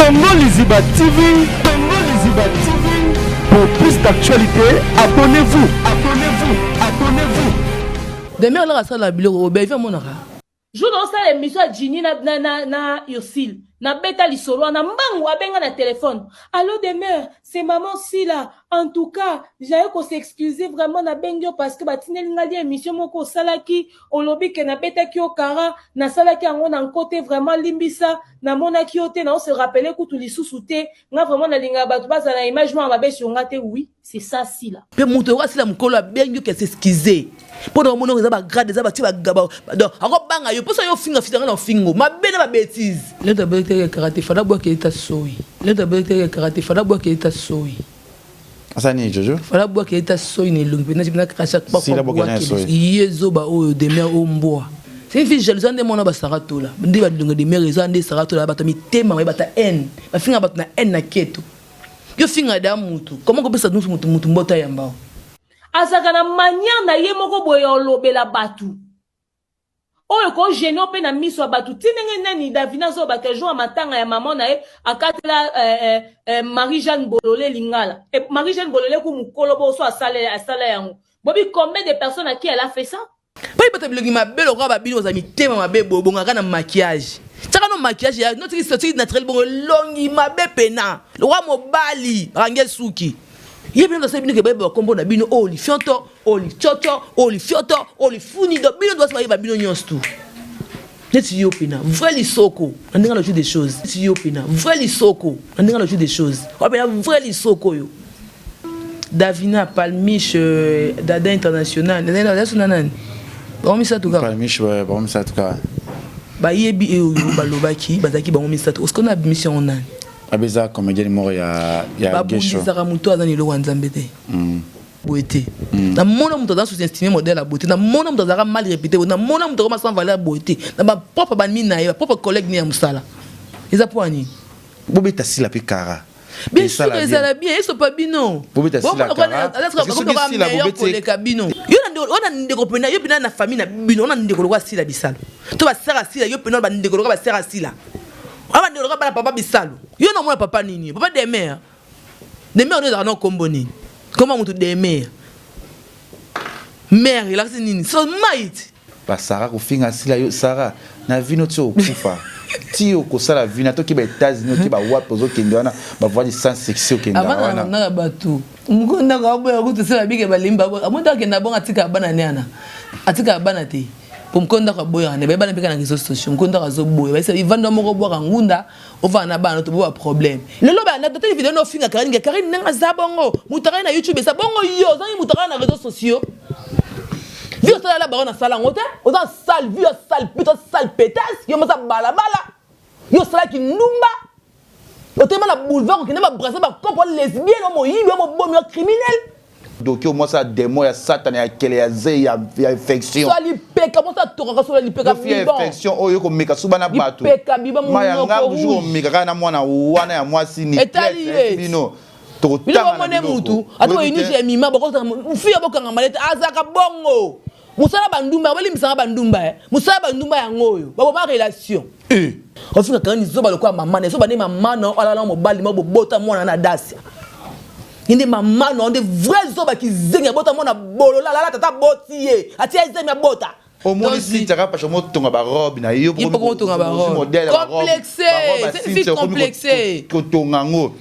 Congo Liziba TV, Congo Liziba TV. Pour plus d'actualité, abonnez-vous, abonnez-vous, abonnez-vous. Demain, on a ça la bureau, ben viens mon ara. Je dans ça l'émission à Ginny na Ursil. Na beta lisoro na mbangu abenga na téléphone. Allô demain, c'est maman Sila. En tout cas, j'avais qu'on s'excuser vraiment na bengyo parce que batineli ngali émission moko salaki olobi ke na beta ki okara na salaki ango na côté vraiment limbisa na mona ki ote na on se rappeler que tout lisusu te nga vraiment na linga batu baza na image mo mabe sur ngate oui, c'est ça Sila. Pe muto wa Sila mukolo bengyo ke s'excuser. Pour mon za ba grade za ba ti ba gaba. Donc, ako banga yo poso yo finga fitanga na fingo. Mabene ba bêtise. Le tabete karaté fada boa ke ta soyi. Le tabete karaté fada boa ke ta soyi. Asani Jojo. Fada boa ke ta soyi ne lungu. Na jibina ka chaque pas. Si la boa ke soyi. Yezo ba o demain o mboa. C'est une fille jalouse de mon ba sarato la. Ndi ba lungu de mes raisons de sarato la ba ta mi tema ba ta haine. Ba finga ba na haine na keto. Yo finga da mutu. Comment ko pesa mutu mbota ya mbao. Azaka na manière na ye moko boye olobela batu. Oyo ko gêné pe na miso batu. Tinenge nani Davina zo ba jour matanga ya maman na ye akatela Marie-Jeanne Bololé lingala. Et Marie-Jeanne Bololé ku mukolo bo so asala yango. Bobi combien de personnes à qui elle a fait ça? Pas peut-être blogi ma belle robe bino za mi tema ma bebo bonga kana maquillage. Tsaka no maquillage ya notre sortie naturel bongo longi ma be pena. Le roi mobali rangel suki. Il bien dans ce bino que bébé combo na bino oli fionto oli chocho oli fioto oli funi do bino doit se ba bino nyons tout. Net yo pina vrai lisoko on est dans le jeu des choses. Net yo pina vrai lisoko on est dans le jeu des choses. On pina vrai lisoko yo. Davina Palmiche Dada International nana nana. Bon misa tout cas. Palmiche bon misa tout cas. Ba yebi e balobaki bazaki ba misa tout. Est-ce qu'on a mission on a Abeza comédien mort ya Gesho. Ba muto azani lo wanzambe te. Beauté. Na mona muto dans sous-estimer modèle la beauté. Na mona muto zara mal répété. Na mona muto comme sans valeur beauté. Na ba propre banmi na ye, propre collègue ni amsala. Eza poani. Bobeta sila pe kara. Bien sûr que ça la bien, ils sont pas bino. Bobeta sila kara. Parce que sila bobeta bino. Yo na ndeko pena, yo pena na famille na bino, on a ndeko kwa sila bisalo. To ba sera sila, yo pena ba ndeko kwa sera sila. Aba ndeko kwa papa bisalo. Yo na mona papa nini? Papa des mères. Des mères on est dans combo nini. Comment mutu des mères? Mère, il a c'est nini? So might. Ba Sarah ko finga sila yo Sarah na vino tso kufa. Tio ko sala vina to ki ba États-Unis ki ba wapo zo kende wana ba voir du sans sexy au kende wana. Avant na batu. Mukunda ka boya ko tsela bige balimba bo. Amonda kenda bonga tika bana neana. Atika bana te. Pomkonda ka boya ne ba bana pika na réseaux sociaux. Mkonda ka zo boya. Ba se ivanda moko boya ngunda ova na bana to bo problème. Lelo ba na tete vidéo no finga Karine nanga za bongo. Mutaka na YouTube sa bongo yo zani mutaka na réseaux sociaux. Vieux ça là baron na sala ngote, oza sale vieux sale putain sale pétasse, yo masa bala. Yo sala ki numba. Yo tema na boulevard qui n'a pas brasser ba couple lesbienne mo yibi mo bomi criminel. Donc au moins ça démon ya satan ya kele ya ze ya infection. So li peka mo sa toka so li peka bibo. Infection oyo ko meka subana bato. Peka biba mo no ko. Toujours meka na mwana wana ya mwasi ni. Bino. Bilo mo ne mutu, ato yini je mima boko mfiya boko ngamalete azaka bongo. Musala bandumba bali misanga bandumba musala bandumba ya ngoyo babo ma relation ofika kani zoba lokwa mama ne zoba ne mama no ala na mobali mo bota mwana na dasia inde mama no de vrai zoba ki zenga bota mwana bolola la tata botiye atia ezemi bota au moins si tu as pas chomo tonga ba robe na yo modèle complexé c'est une fille complexée ko tonga ngo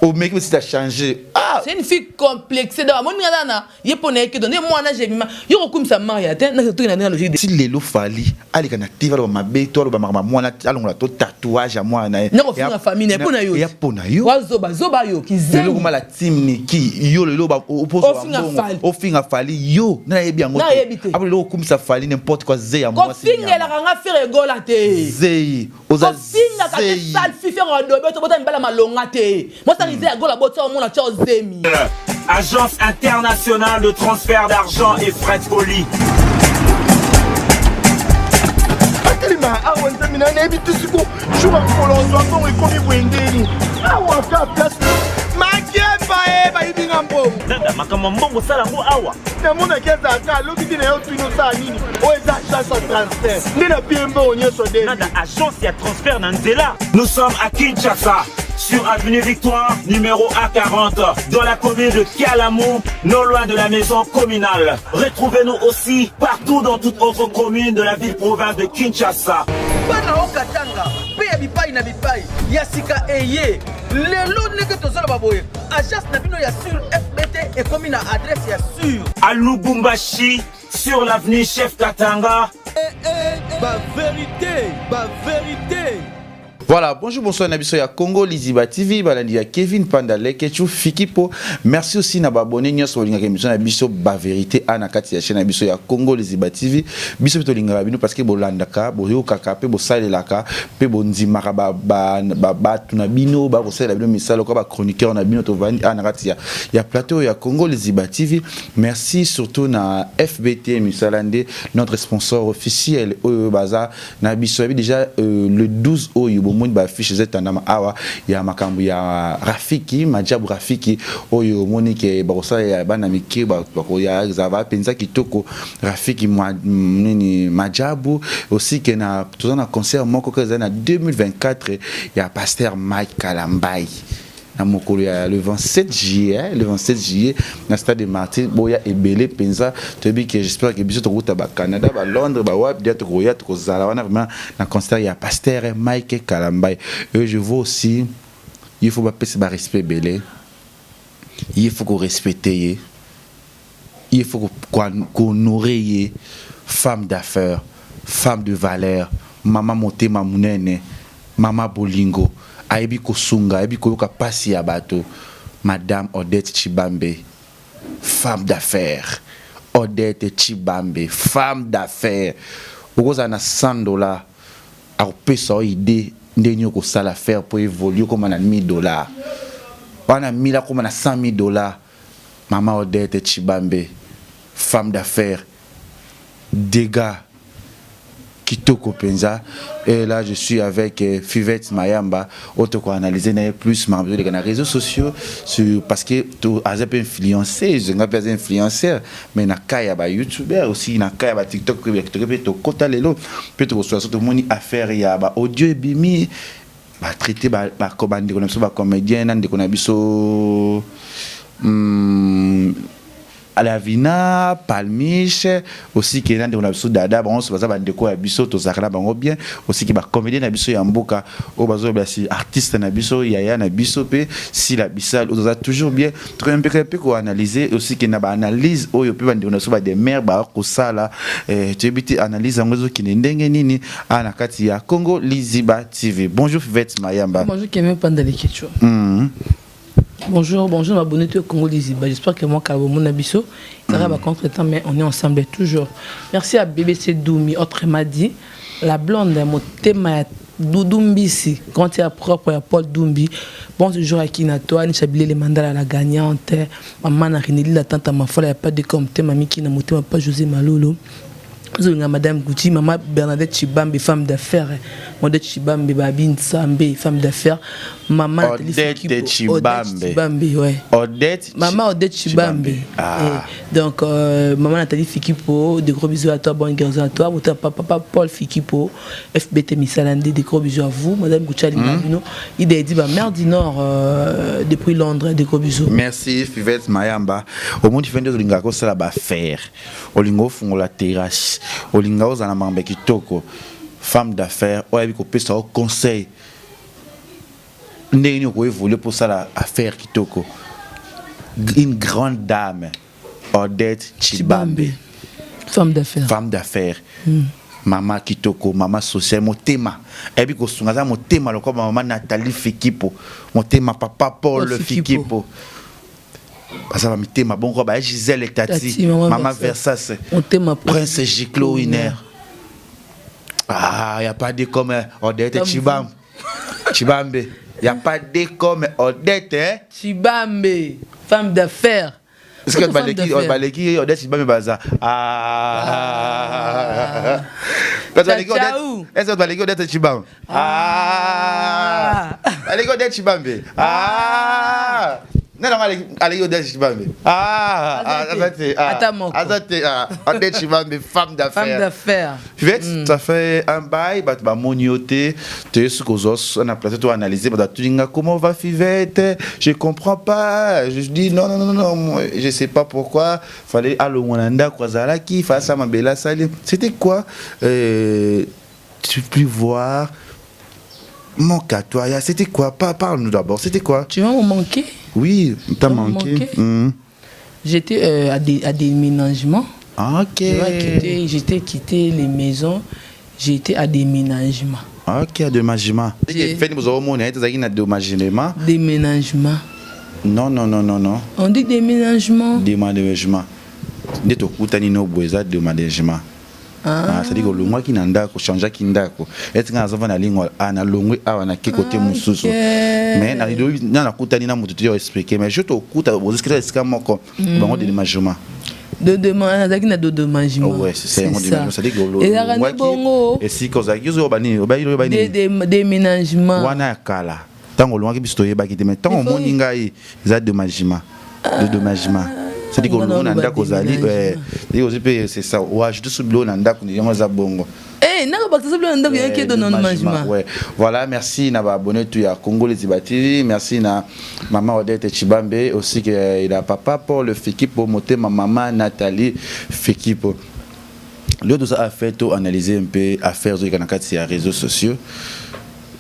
au mec si tu as changé c'est une fille complexée dans mon ngana yepone ke donner moi na j'ai mis yo comme ça maria te na to na logique si lelo fali ali kana tiva lo mabe to lo ba mama moi na alongola to tatouage à moi na na ko finga famille na pona yo ya pona yo zoba yo ki zen lelo kuma la team ni ki yo lelo ba opose o finga fali yo na yebi yango après lelo comme ça fali n'importe quoi ze ya moi ko finga la nga faire rigola te ze oza finga ka te sale fi faire ndo beto bota mbala malonga te moi ça rize gola bota mo na cha zemi. Agence internationale de transfert d'argent et frais de colis. Akalima awanza mina na ebitusuko shuba kolonzo akon ekomi bwendeni. Awa ka place. Makie bae bayibi nga mbongo nanda makambo mbongo sala ngo awa namonaki ezalaka alobi te na yo tino osala nini oyo eza agence ya transfert nde na bie mbongo nyonso de nanda agence ya transfert na nzela. Nous sommes à Kinshasa sur avenue Victoire numéro A40 dans la commune de Kialamou, non loin de la maison communale. Retrouvez-nous aussi partout dans toute autre commune de la ville-province de Kinshasa. bana okatanga pe ya bipai na bipai ya sika eye lelo ndenge tozala baboye agence na bino ya sur FBT ekomi na adresse ya sur À Lubumbashi sur l'avenue Chef Katanga. ba vérité Voilà, bonjour, bonsoir, Nabiso ya Congo, Liziba TV, balandi ya Kevin Pandale, Ketchou, Fikipo. Merci aussi na babone nyos olinga émission na biso ba vérité anakati ya chaîne Nabiso ya Congo, Liziba TV. Biso to linga bino parce que bolandaka, boyo kaka pe bo salelaka, pe bondimaka ba tuna bino, ba kosala bino misalo ko ba chroniqueur na bino to vandi anakati ya plateau ya Congo, Liziba TV. Merci surtout na FBT Misalande, notre sponsor officiel Baza Nabiso déjà le 12 oyo monde ba fiche zetandama awa ya makambu ya Rafiki Majabu Rafiki oyo monike ba kosa ya bana mike ba ko ya zava penza kitoko Rafiki nini Majabu aussi que na tozana concert moko que na 2024 ya pasteur Mike Kalambai na mokolo ya le 27 juillet na stade de Martyrs boya ebele penza tobi que j'espère que biso to route ba Canada ba Londres ba wap dia to roya to zala wana vraiment na concert ya pasteur Mike Kalambai et je veux aussi il faut pas passer ba respect belé il faut qu'on respecte il faut qu'on honorer femme d'affaires femme de valeur mama motema munene mama bolingo aibi kosunga aibi koyoka pasi ya bato madame Odette Chibambe femme d'affaires Odette Chibambe femme d'affaires okoza na $100 akopesa idée ndenge okosala faire pour évoluer comme na $1000 wana 1000 comme na $100,000 mama Odette Chibambe femme d'affaires dégâts kitoko penza et là je suis avec Fivette Mayamba auto ko analyser plus membre des réseaux sociaux sur parce que tu as un peu influencé je n'ai pas influenceur mais na kaya ba youtuber aussi na kaya ba TikTok to kota lelo peut to so tout monde affaire ya ba audio et bimi ba traiter ba commande comme ça ba comédien nan de ko na biso Alavina, Palmiche, aussi qui est dans le dada, bon, c'est pas de quoi abisso, to zakala bango bien, aussi qui va comédien abisso yamboka, au bazo si artiste nabisso, yaya nabisso pe, si la bissal, on a toujours bien, très un peu quoi analyser, aussi qui n'a pas analyse, oh yo peut vendre on a des mères, bah ko sala, tu habite analyse en réseau qui n'endenge nini, anakati ya Congo, Liziba TV. Bonjour Fivette Mayamba. Bonjour Kevin Pandale Ketchou. Bonjour, ma bonne au Congo Liziba. J'espère que moi, mon abisso, ça va contre-temps, mais on est ensemble toujours. Merci à BBC Doumi, autre m'a dit, la blonde, mon thème Doudoumbi ici, quand tu es propre à Paul Doumbi. Bon, toujours à Kinatoa, ni chabile les mandats à la gagnante. Maman n'a rien dit, la tante à ma folle, il n'y a pas de comme thème, mamie qui n'a monté, pas José Malolo. Madame Gouti, maman Bernadette Chibambe, femme d'affaires. Odette Chibambe, Babine Sambe, femme d'affaires. Maman Odette Chibambe, ouais. Maman Odette Chibambe. Ah. Donc, maman Nathalie Fikipo, des gros bisous à toi, bonne guérison à toi. Votre papa Paul Fikipo, FBT Missalande, des gros bisous à vous. Madame Gouti Alimabino, il a dit, mère du Nord, depuis Londres, des gros bisous. Merci, Fivette Mayamba. Au monde, il fait des lingako, ça va faire. Au lingo, font la terrasse. Au lingo, ça n'a pas kitoko. Femme d'affaires, ou avec au conseil. N'est-ce pas évoluer pour ça l'affaire kitoko. Une grande dame, Odette Chibambe. Femme d'affaires. Femme d'affaires. Maman kitoko, maman sociale, mon thème. Et puis, mon thème, comme maman Nathalie Fikipo, mon thème, papa Paul Fikipo. Parce que mon thème, bon, Gisèle et Tati, maman Versace, Prince Giclo Winer. Ah, il n'y a pas de comme Odette Chibambe. Chibambe. Il n'y a pas de comme Odette, hein? Chibambe, femme d'affaires. Est-ce que tu Odette Chibambe baza? Ah. Est-ce que tu Odette Chibambe? Ah. Odette Chibambe. Ah. Non, allez, Odette Chibambe. Odette Chibambe, femme d'affaires. Ça fait un bail, bah, monioté, tu es ce qu'on a placé, tu as analysé, comment va Fivette? Je comprends pas. Je dis non, je sais pas pourquoi. Fallait aller au Monanda, Kwazalaki, face à ma bella salle. C'était quoi? Tu peux plus voir. Mon catoya, c'était quoi? Parle-nous d'abord, c'était quoi? Tu vas me manquer? Oui, t'as manqué. J'étais à déménagement. Ok. J'étais quitté les maisons. J'étais à déménagement. Ok, à déménagement. Déménagement. Non. On dit déménagement. Déménagement. Déménagement. C'est-à-dire que le mois qui n'a pas changé qui n'a pas est-ce que nous avons la ligne à longue à na côté mususu mais na lido na kutani na mutu tu expliquer mais je te écoute au discret est-ce que moi comme bon déménagement de déménagement ouais c'est un déménagement c'est-à-dire que le mois qui et si cause qui zo bani déménagement wana kala tango loin qui bisto yeba qui mais tant moninga yi za déménagement de déménagement. C'est-à-dire que l'on a d'accord zali, c'est ça. Ouais, je te souviens l'on a d'accord ni yama zabongo. Eh, n'a pas ça l'on a d'accord qui donne un ouais. Voilà, merci na ba abonné tu à Congo les TV, merci na maman Odette Chibambe aussi que il a papa pour le Fekipo monter ma maman Nathalie Fekipo. Le tout ça a fait tout analyser un peu affaires de kanakati à réseaux sociaux.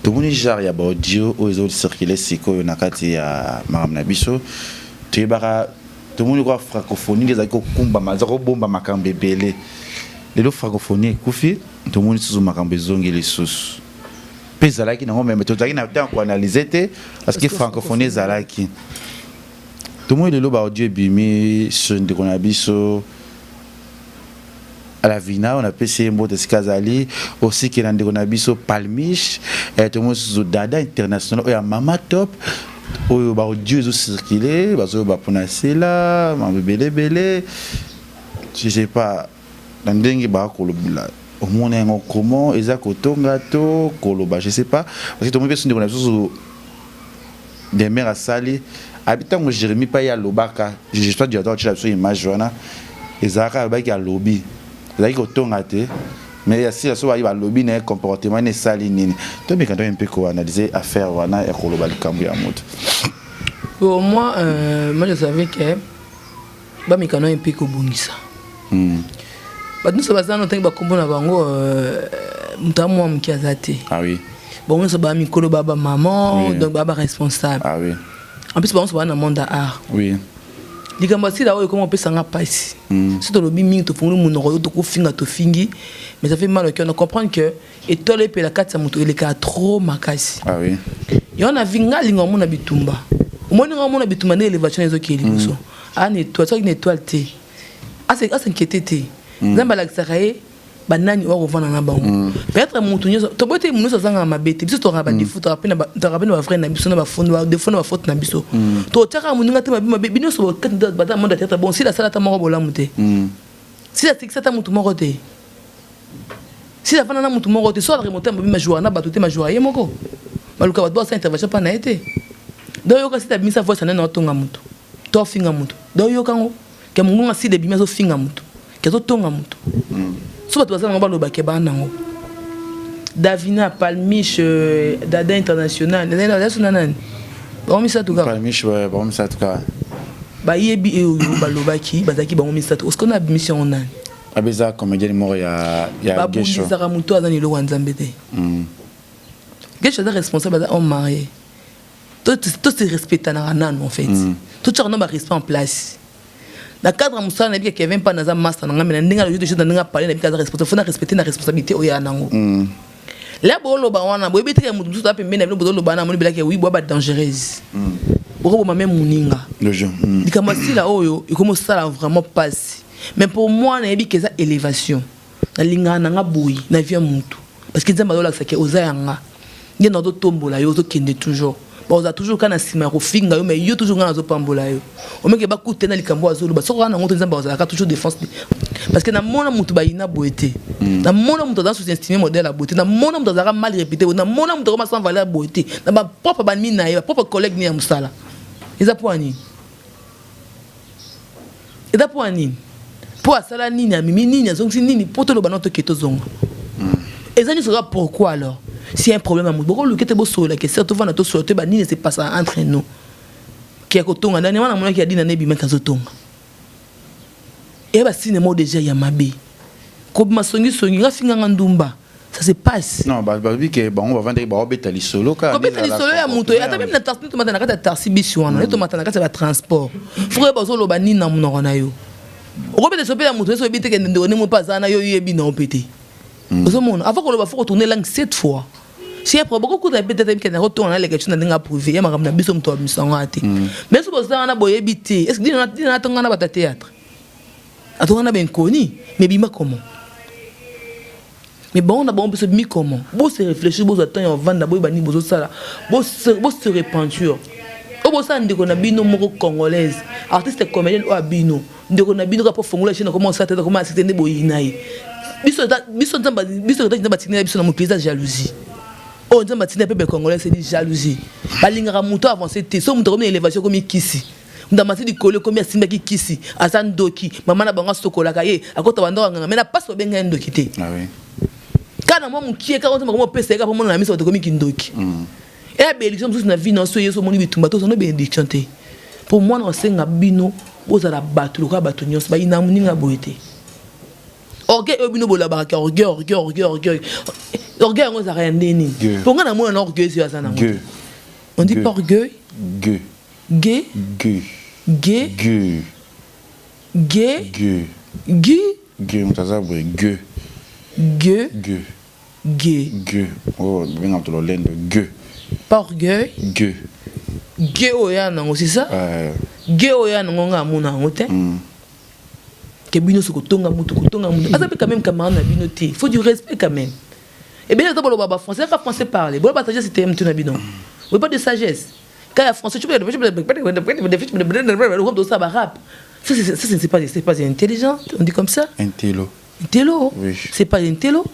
Tout le monde genre ya ba audio aux autres circuler siko nakati ya Madame Nabiso. Tu bara tout le monde croit francophonie les ako kumba mazako bomba makambe belé les francophonie kufi tout le monde sous makambe zongi les sous pezalaki na même tout zaki na temps ko analyser té parce que francophonie zalaki tout le monde le ba audio bimi sur de konabiso à la vina on a passé un mot de skazali aussi qui dans de konabiso palmiche et tout le monde sous dada international et mama top oyo ba audio zo circuler bazo ba ponasela ma belé je sais pas dans ndenge ba kolobula au monde en comment ezako tonga to koloba je sais pas parce que tout le monde peut se dire qu'on a des mères à sali habitant mo Jérémie pa ya lobaka je pas dire tu as sur image wana ezaka ba ki a lobby ezaki ko tonga te mais si la soirée va lobby ne comportement ne sali nini to me quand un peu ko analyser affaire wana et koloba likambu ya moto. Pour moi je savais que ba mikano un peu ko bungisa ba nous ça na tangi ba kombo na bango mutamu mkiazate ah oui bon ça ba mikolo baba maman donc baba responsable ah oui en plus bon ça ba na monde art oui likambo si là comment on peut s'en passer si to lobi mingi to fungulu munoko to ko finga to fingi mais ça fait mal au cœur on comprend que et tole pe la kati muto il est trop makasi ah oui y on a vinga linga mona bitumba omoni nga mona bitumba ne elevation ezo ki liboso an étoile ça une étoile té à s'inquiéter té nzamba la xaraye banani wa rovana na bango peut-être mutu nyoso to bote muno zanga mabete biso to raba défaut to rapena ba vrai na biso na ba fondo ba défaut na ba faute na biso to tshaka muninga te mabe bino so ba monde tête bon si la sala ta moko bola muté si la sexa ta mutu moko te si la fana na mutu moko te so la remonter mabe ma joie na ba tout ma joie yemoko maluka ba do sa intervention pa na été do yo ka si ta bimisa voix na tonga mutu to finga mutu do yo kango ke mungu si de bimisa finga mutu ke to tonga mutu soit tu vas en bas ke banango Davina Palmiche Dada International là c'est nanani bon mi ça tout cas Palmiche bon mi ça tout cas ba yebi e ba lobaki bazaki ba mi ça tout est-ce qu'on a mission nan abeza comédien mort ya Gesho ba muto azani lo wanzambe te Gesho est responsable on marié tout se respecte na nan en fait tout ça on a respect en place. Dans le cadre de la vie, Kevin pas dans un master, dans le parler de la responsabilité, faut respecter la responsabilité au yanango. Là, bolo ba wana, bo ebete ya mutu tout apé mena bolo ba na moni belaka oui boba dangereuse. Boko ba même muninga. Le jeu. Dikama si là oyo, il commence ça vraiment passe. Mais pour moi na ebi keza élévation. Na linga na nga boyi, na vie mutu. Parce que nzamba dola sake ozayanga. Ngena do tombola yo zo kende toujours. On a toujours kana sima ko finga yo mais yo toujours ngana zo pambola yo o meke ba kutena likambo azolo ba soko na ngoto nzamba ozaka toujours défense parce que na mona mutu ba ina beauté na mona mutu dans sous-estimer modèle la beauté na mona mutu azaka mal répété na mona mutu comment sans valeur beauté na ba propre ba mina yo propre collègue ni ya musala eza poani Et da pour nini pour asala nini amimi nini azongisi nini pour to lo bana to keto zonga et ça ne sera pourquoi alors s'il y a un problème à beaucoup le kete bo so la question to vana to so to ba nini c'est pas ça entre nous qui a kotonga ndani wana mona ki adina nebi meka zotonga et ba cinéma déjà ya mabe ko masongi songi ngafinga ngandumba ça se passe non bah que bon on va vendre ba obeta li solo ka obeta li solo ya muto ata même na tarsi to matana kata tarsi bisiwana to matana kata ba transport frère ba zo lo ba nini na munoko na yo obeta so pe ya muto so bite ke ndendo ne mo pasana yo yebi na opete ozo mona avant ko lo ba faut retourner langue 7 fois si après beaucoup de peut-être que na retourner les questions na prouver ya makam na biso muto abisanga ate mais so boza na boye bite est-ce que dina tonga na ba théâtre atonga na ben koni mais bima comment. Mais bon, on a besoin de comment. Bon, se réfléchir, bon, attendre, on va d'abord bani, bon, ça, bon, se repentir. Au bout ça, on dit qu'on a bino moro congolaise, artiste comédien ou abino, on dit qu'on a bino rapport fongola chez nous comment ça, comment assister des boyinaï. Biso dans bâtiment, biso dans mon paysage jalousie. Oh, dans bâtiment peu congolais, c'est dit jalousie. Balinga ramuto avancé, t'es so muto comme élévation comme kisi. Ndamati di kolo comme simba ki kisi, azan doki, maman na banga sokola kaye, akota bando nganga, mais na pas so benga ndoki te. Ah oui. Quand on qui est quand on peut se pour mon ami sur comme kindoki et la bénédiction tous na vie non so yeso moni bitumba to no bénédiction te pour moi non senga bino oza la battu ka battu nyos ba ina muni nga boete orgueil obino bola baraka orgueil on za rien ndeni pour nga na mo na orgueil sur ça na on dit pas orgueil gay oh bien entre le lendo pas orgueil gay oya nango c'est ça gay oya nango nga mona ngote ke bino so kotonga mutu asa pe quand même camarade na bino te faut du respect quand même et bien d'abord le baba français pas français parler bon partager c'était un na bino oui pas de sagesse quand la français tu peux ça va rap ça c'est pas intelligent on dit comme ça intello oui. C'est pas intello.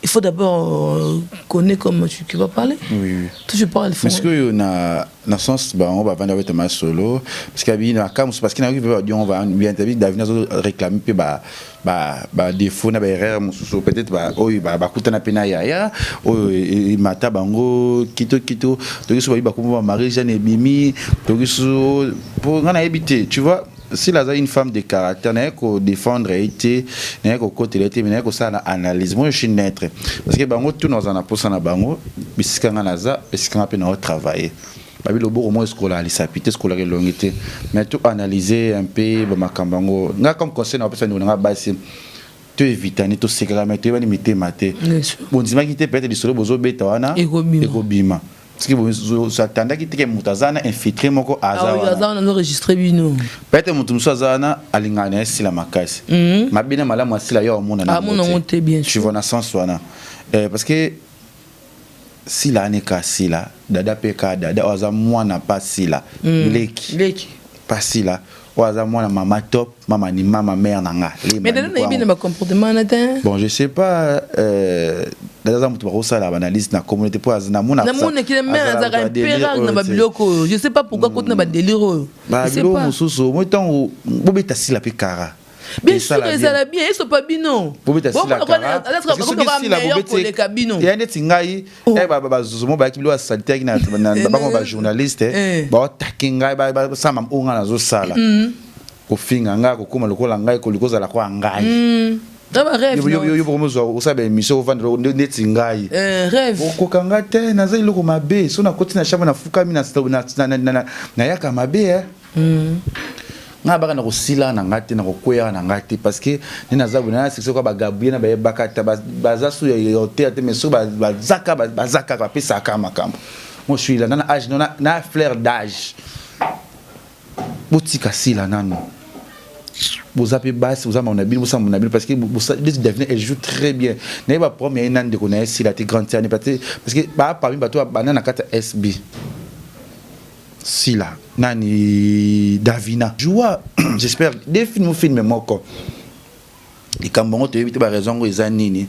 Il faut d'abord connaître comment tu vas parler. Oui. Je parle français. Parce que dans sens on va vendre avec ma solo parce qu'il y a parce qu'il arrive on va bien d'avenir réclamer bah défaut na erreur peut-être bah kutana pena ya mata bango kito to so ba ko Marie Jeanne Bimi to so pour ngana éviter tu vois. Si la une femme de caractère n'a qu'à défendre été n'a qu'à côté l'été mais n'a qu'à ça analyse moi je suis naître parce que bango tout nous en a posé na bango bisika ngana za bisika ngapé na travailler babi le beau au moins scolaire les sapité scolaire longité mais tout analyser un peu ba makambango nga comme conseil na personne nga basi tu éviter ni tout sécurité tu va limiter maté bon dis-moi qui te peut-être du solo bozo beta wana ekobima parce que vous attendez que mutazana infiltré moko azana no registré bino peut-être mutumso azana alingana si la makasi mabina malamu asila yo mona na monte bien tu vois na sens wana parce que si la neka si la dada peka dada oza mwana pas si la leki pas si la oza mwana mama top mama ni mama mère nanga mais dada na bien ma comportement na bon je sais pas dada mutu ba ça la analyse na communauté pour azana mona na mona ki mère azaka impéra na babiloko je sais pas pourquoi côté na ba délire je sais pas mususu moi tant bobeta si la pekara bien sûr que ça la bien ils sont pas bino bobeta si la kara il y a des tingai ba zumo ba kibilo santé na ba journaliste ba takinga ba sama unga na zo sala ko finga nga ko kuma lokola ngai ko likoza la kwa ngai Daba rêve. Yo promozo o sabe mission vendre neti ngai. Rêve. Ko kanga te na zai loko mabe so na koti na shamba na fuka mi na yaka mabe nga baka na kosila na ngati na kokwea na ngati parce que ni nazabu na section ko bagabuye na bakata bazasu yo te meso bazaka ba pesa kama kama. Moi je suis là na âge na fleur d'âge. Botika sila nano. Vous avez basse, vous avez mon habile, vous avez mon habile parce que vous devenez, elle joue très bien. N'est pas premier une année de connaître si la t'es grande parce que parmi bateau banana carte SB. Si là, nani Davina. Joua, j'espère des films moko. Et quand bon tu éviter par raison les années.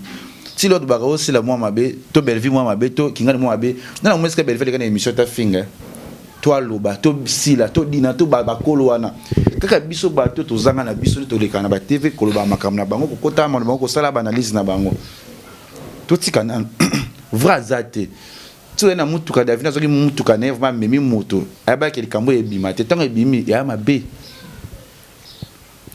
Si l'autre bagao c'est la moi ma bé, to belle vie moi ma bé, to kinga moi ma bé. Non moi est-ce que belle vie les émission ta finger. toi loba to sila to dina to ba kolo wana kaka biso bato to zanga na biso to lekana ba TV koloba makam na bango kokota ma bango ko sala ba analyse na bango to tika na vrazate tu na mutuka Davina zoki mutuka ne vraiment memi moto aba ke likambo ebima te tango ebimi ya mabe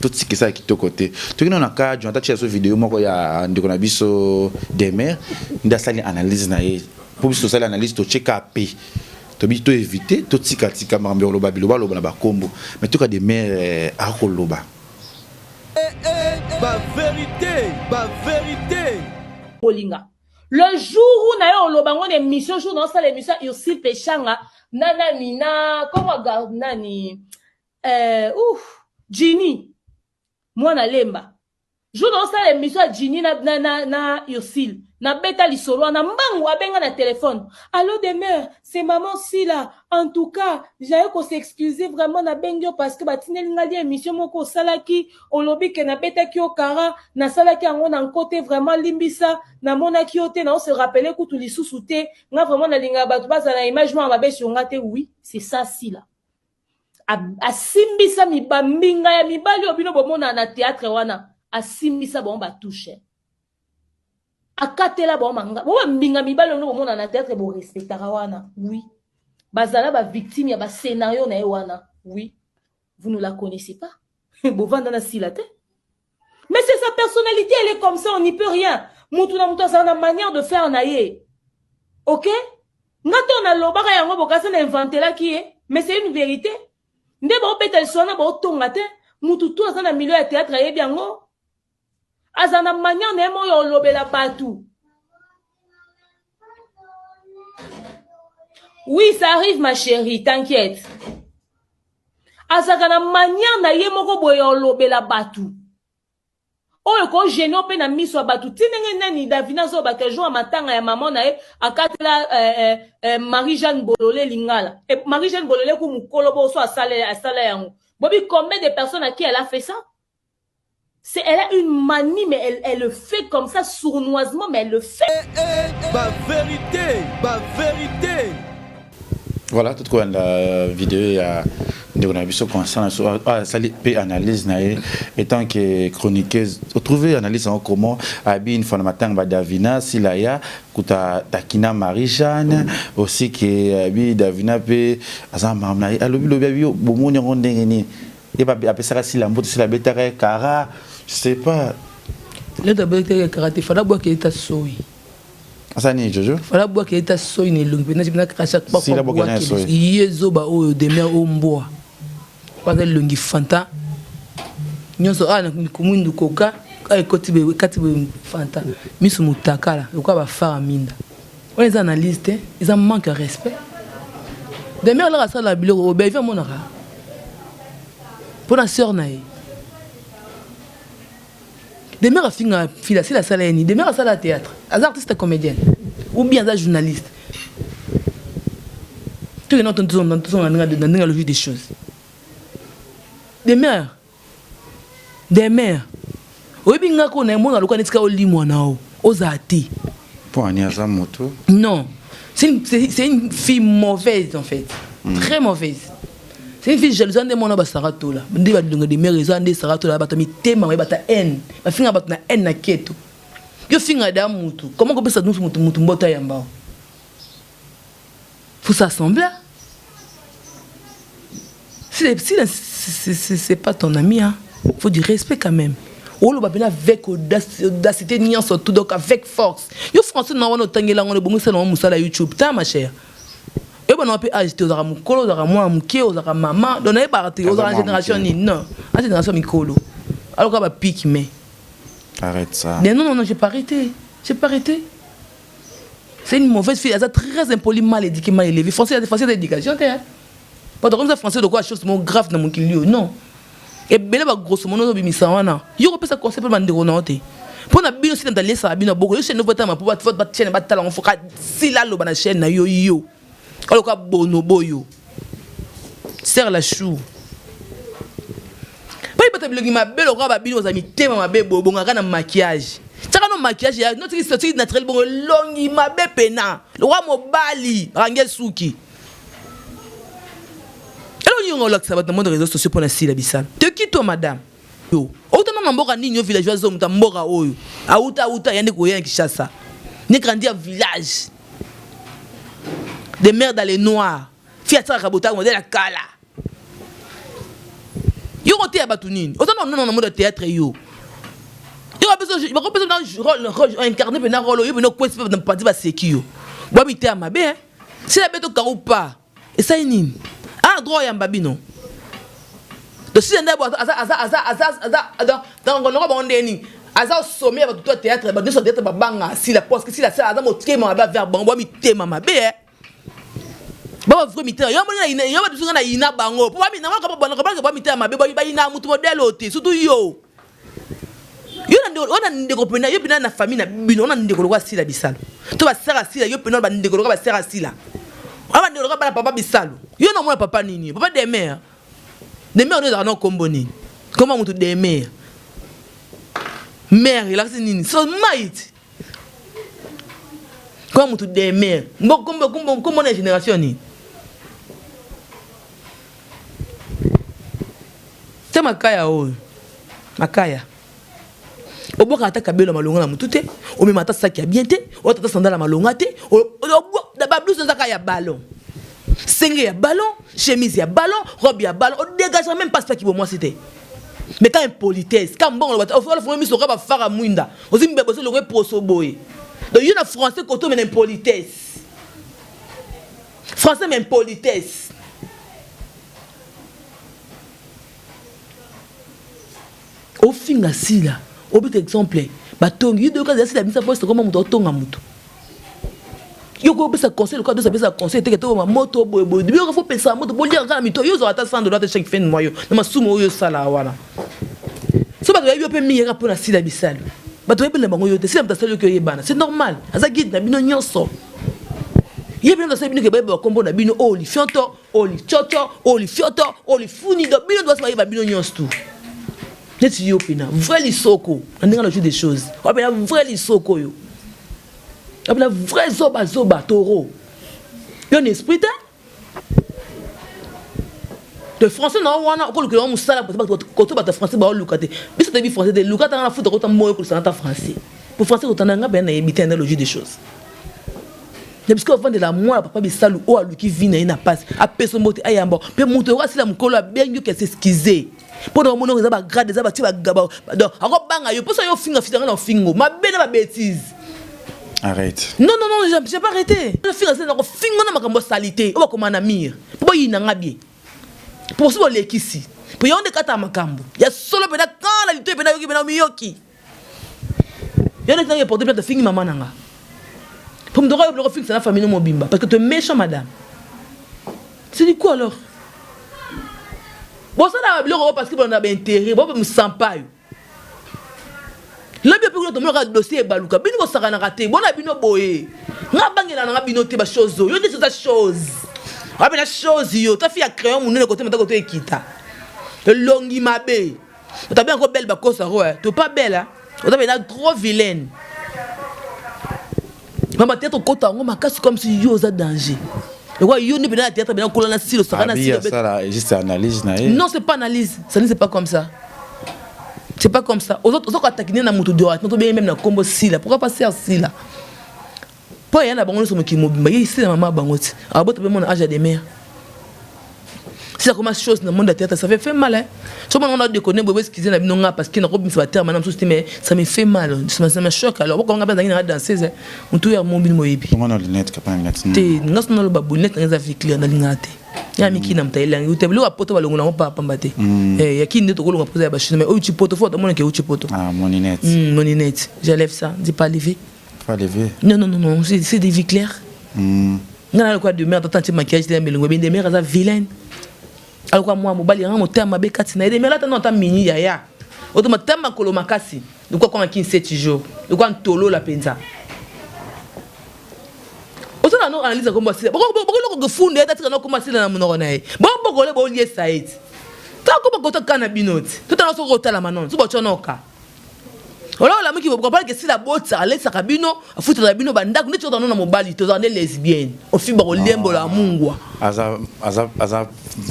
to tika ça kitoko te to kino na ka jonta chia so vidéo moko ya ndeko na biso Demer nda sali analyse na ye pour biso sali analyse to check up to bi to éviter to tika mambe loba biloba loba na bakombo mais to ka Demer a koloba ba vérité Olinga. Le jour où na yo lobango émission jour dans ça l'émission Ursil Pechanga nana mina comment garde nani Ginny moi na lemba jour dans ça l'émission Ginny na Ursil na beta lisoro na mbangu abenga na téléphone allô Demer c'est maman Sila en tout cas j'allais qu'on s'excuser vraiment na bengyo parce que batineli ngali émission moko salaki olobi ke na beta ki okara na salaki ango na côté vraiment limbisa na mona ki ote na on se rappeler que tout lisusu te nga vraiment na linga batu baza na image mo mabe shonga te oui c'est ça Sila a simbisa mi bambinga ya mibali obino bomona na théâtre wana a simbisa bon ba toucher akatela bon manga bo mbinga mibalo no mona na théâtre bo respectara wana oui bazala ba victime ya ba scénario na wana oui vous ne la connaissez pas bo vanda na silate mais c'est sa personnalité elle est comme ça on n'y peut rien mutu na sa manière de faire na ye OK ngato na lobaka yango bokasa na inventer la qui est mais c'est une vérité nde ba petel sona ba tonga te mutu to na milieu ya théâtre ye biango azana manière nemo yo lobela partout. Oui, ça arrive ma chérie, t'inquiète. Azana manière na ye moko boyo lobela partout. Oyo ko gêné pe na miso batu tinenge nani Davina zo batajo a matanga ya maman na ye akatela Marie-Jeanne Bololé lingala. Et Marie-Jeanne Bololé ku mukolo bo so asala yango. Bobi combien de personnes à qui elle a fait ça? Elle a une manie, mais elle le fait comme ça, sournoisement, mais elle le fait. Ma vérité. Voilà, tout quoi la vidéo a de on a vu ce concernant ça les analyse étant que chroniqueuse trouver analyse en comment abi une fois le matin ba Davina Silaya kuta takina Marie-Jeanne aussi que abi Davina pe azama na alobi lobi bomoni ngondenge ni et pas après ça si la moto c'est la bétare cara je sais pas le bétare karaté fala boire qui est soy asani Jojo fala boire qui est soy ne longue na jibina ka chaque fois ko yezo ba o Demer o mboa parce que longi fanta nyonso ana kumundu koka ay kotibe fanta misu mutakala ko ba fara minda on les analystes ils en manquent respect Demer la sala biloko be fa monaka pour la sœur nae Demer a finga fila c'est la salle ni Demer a salle théâtre as artiste comédienne ou bien as journaliste tu n'entends dans la logique des choses Demer oui binga ko na mona loka netika olimo nao ozati pour ania za moto non c'est une fille mauvaise en fait très mauvaise. C'est une fille jalouse de mon abasarato là. Ndi ba dunga de mère ezande sarato là bata mitema ba bata haine. Ba finga bata na haine na keto. Yo finga da mutu. Comment qu'on peut ça nous mutu mbota yamba? Faut s'assembler. C'est pas ton ami hein. Faut du respect quand même. Oh le babena avec audacité niant surtout donc avec force. Yo français na wana tangela ngone bongo ça na musala YouTube ta ma chère. Et bon on peut agiter aux aramukolo aux aramuamke aux aramama donc na ba aux génération ni non la génération mikolo alors qu'on va pique mais arrête ça non j'ai pas arrêté c'est une mauvaise fille elle est très impolie mal éduquée mal élevée français d'éducation hein pas de comme ça français de quoi chose grave dans mon kilio non et belle ba grosso modo bimisa wana yo ko pesa concept bandeko na ote pour na bino si dans ça bino boko yo chaîne vote ma pour ba chaîne ba tala on faut si la lo ba na chaîne na yo alors ka bono boyo serre la chou pas peut-être le ma belle robe ba bino za mitema ma bebo bonga kana maquillage tsaka no maquillage ya no tiki naturel bongo longi ma be pena le roi mobali rangel suki on l'a que ça va dans les réseaux sociaux pour la sila bisal. Te qui toi madame? Yo. Autant na mboka ninyo villageois zo muta mboka oyo. Auta yande ko yan Kinshasa. Ni grandi à village. Des mères dans les noirs. Fiat ça kabota modèle la kala. Yo côté ya batunini. Autant non mode théâtre yo. Yo a besoin dans incarner pendant rôle yo pendant quoi c'est pas parti ba sekio. Bois mité à mabe hein. Si la bête au pas. Et ça nini? Ah droit ya mbabino. Donc si on a dans on aura bondeni. Aza sommet ba tout théâtre ba deux théâtre ba banga si la parce que si la ça aza motier ma ba vers bon bois mité mama be. Ba vrai mité yo ba dusunga na ina bango. Po ba mi na ka ba mité mabe ba ina mutu modèle oti surtout yo. Yo na ndeko pena yo pena na famille na bino na ndeko kwa sila bisalo. To ba sera sila yo pena ba ndeko kwa ba sera sila. Aba ndeko kwa papa bisalo. Yo na mwana papa nini? Papa des mères. Des mères on est dans comboni. Comment mutu des mères? Mère il a c'est nini? So might. Comment mutu des mères? Comment la génération ni? C'est makaya o. Makaya. Oboka ata kabelo malonga na mutute, o me mata saki ya bien te, o tata sandala malonga te, o da ba blouse nzaka ya ballon. Senge ya ballon, chemise ya ballon, robe ya ballon, on dégage même pas ça qui pour moi c'était. Mais quand impolitesse, quand bon on va faire mis sokaba fara muinda. Ozi mbebo so le poso boy. Donc il y a français koto mais impolitesse. Français mais impolitesse. Au finga sila. Au but exemple, batongi yo de cas de la mise poste comme muto tonga muto. Yo ko pesa conseil le cas de sa pesa conseil te que to moto boy boy. Yo faut pesa moto boy lire kana mito yo zo ata $100 chaque fin de mois yo. Na masumo yo sala wana. So ba yo pe mi pour na sila bisalo. Ba to pe le bango yo te sila mtasalo que yebana. C'est normal. Aza guide na bino nyonso. Yebina to sabino ke ba kombo na bino oli fionto, oli chocho, oli fioto, oli funi do bino doit ba bino nyonso tout. Net yo pina vrai lisoko on est dans le jeu des choses on a vrai lisoko yo on a vrai zoba toro yo un esprit de français non wana ko le musala ko to ba français ba lukate biso te bi français de lukate na futa ko ta moyo ko sa ta français pour français ko tanga ben na yebite dans le jeu des choses parce qu'on vend de la moi papa bisalu o aluki vina ina passe a peso mote ayamba pe moto wa sila mukolo bien yo que s'excuser pour le moment ils ont grade des abattus donc encore banga yo pour ça yo finga na fingo ma belle ma bêtise arrête non j'ai pas arrêté le finga c'est na fingo na makambo salité o ba komana mire pour yina ngabi pour so le kisi pour yonde kata makambo ya solo pena kana lito pena yoki pena miyoki yonde tanga porter plainte fingi mama nanga pour me donner le fixe na famille mo bimba parce que tu es méchant madame c'est du quoi alors. Bon ça n'a pas parce que on a intérêt bon me sent pas là bien pour nous le dossier baluka bino ko saka na raté bon na bino boye nga bangela na bino te ba chose yo de cette chose ah ben la chose yo ta fille a créé mon côté mata côté ekita longi mabe tu as bien encore belle ba kosa ro tu pas belle hein tu as bien trop vilaine maman tête au côté ngo makasi comme si yo za danger. Et quoi, il y a une théâtre, bien qu'on a si le ça juste analyse. Non, c'est pas analyse. Ça n'est pas comme ça. C'est pas comme ça. Aux autres attaquer na moto droite, nous bien même na combo si là. Pourquoi passer si là? Pas y a na bango sur qui mobile. Ici la maman bangoti. Ah bon, tu peux mon âge des mères. Si ça commence chose dans le monde de théâtre, ça fait mal hein. Sur on a déconné bébé ce qu'ils ont na parce qu'il n'a pas bien sur terre maintenant tout mais ça me fait mal. Ça me choque alors pourquoi on a pas danser on tout mobile moyebi. On a lunette capable lunette. Te ngasona lo babunette nga za fikli na lingate. Ya miki na mtailangi utebulu wa poto balongo na papa mbate. Ya kindi to kolonga poser ba chine mais uchi poto faut mon ke uchi poto. Ah moninette. Moninette. J'enlève ça, dis pas lever. Pas lever. Non, c'est des vies claires. Ngana le quoi de merde tant maquillage de melongo bien des mères za vilaine. Alors quoi moi mobali nga moteur mabe katina de mais là tant mini yaya. Otoma tema kolo makasi. De quoi comme 17 jours. De quoi tolo la penza. Oso na no analyse comme ça. Boko ko funde eta tika no kuma sila na munoko na ye. Boko le bo lié site. Ta ko boko to kana binoti. Tout na so rota la manon. So bochonoka. Voilà, la qui vous comprendre que si la botte ça allait ça cabino, a foutre la bino banda, vous n'êtes pas dans mon bali, tu es lesbienne. Au fibre au lembo la mungwa. Aza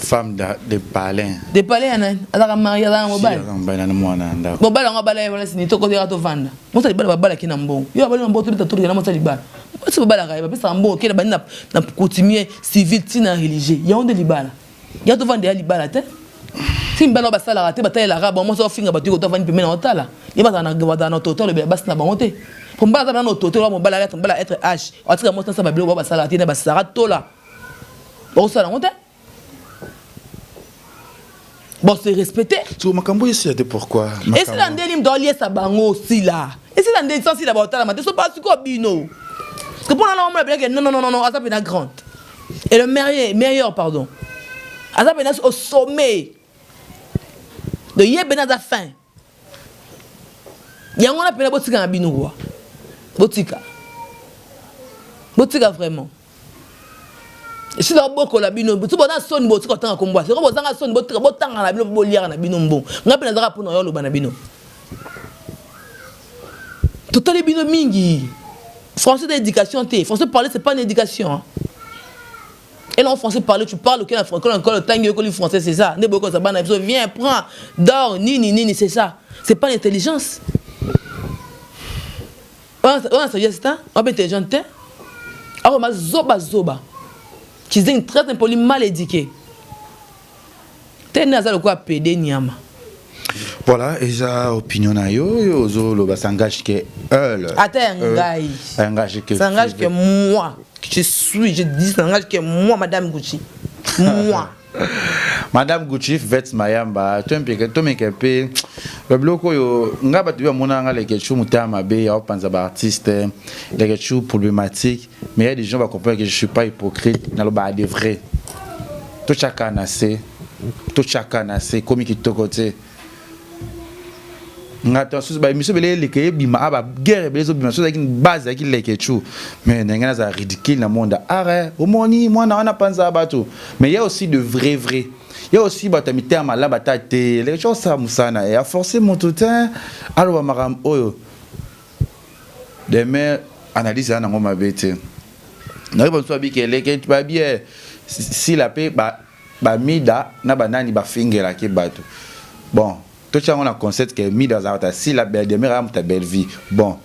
femme de palin. De palin, ala marié dans mon bal. Mon bal on va balayer voilà c'est ni to côté rato vanda. Moi ça libala bala qui nambo. Yo bala nambo tout le temps na moi ça libala. C'est bala ga ba ça mbo qui na bani na coutumier civil tina religieux. Ya on de libala. Ya to vanda libala te. Si mbala ba sala raté bataille la raba moi ça finga ba tu ko to vanda pemena otala. Ya ba na total le bas na bangote. Pour mbala na total mo bala être H. En tout cas moi ça ba bilo ba sala raté na ba sara tola. Bon ça la honte. Bon c'est respecté. Tu makambo ici c'était pourquoi? Et si l'andélim doit lier sa bango aussi là. Et si l'andélim sans si la bota la matin, c'est pas quoi bino. Parce que pour la norme bien que non, Azap est grande. Et le meilleur pardon. Azap est au sommet. De yebena da fin. Yango na pena botika na bino wa. Botika vraiment. Et si la boko la bino, tu boda son botika tanga kombo. C'est comme bozanga son botika botanga na bino boliara na bino mbon. Ngape na zaka pour no lo bana bino. Total bino mingi. Français d'éducation té. Français parler c'est pas une éducation. Hein. Et non français parler tu parles auquel encore le temps que le français c'est ça. Ne boko ça bana viens prends dors ni c'est ça. C'est pas l'intelligence. On ça juste hein. On est intelligent té. Ah ma zoba. Qui est une très impoli mal éduqué. T'es né à le quoi pédé niama. Voilà, et ça opinion na yo zo ba s'engage que engage que moi je dis s'engage que moi madame Gucci. Moi Madame Gucci vets mayamba to me kepe le bloco yo ngaba tu mona nga les quelque mutama be ya panza ba artiste les quelque problématique mais il y a des gens va comprendre que je suis pas hypocrite na lo ba de vrai to chaka na c'est comme qui to côté ngata susu ba miso bele leke bima aba guerre bele zo bima so avec une base avec leke chu mais ngana za ridicule na monde arrêt omoni moi na panza bato mais il y a aussi de vrai il y a aussi batamité amala batate les choses ça musana et a forcé mon tout temps alors maram oyo demain analyse na ngoma bete na ba so bi ke leke ba bien si la paix ba mida na banani ba fingela ke bato bon. Tout ça on a concept que mis dans un si la belle demeure ta belle vie bon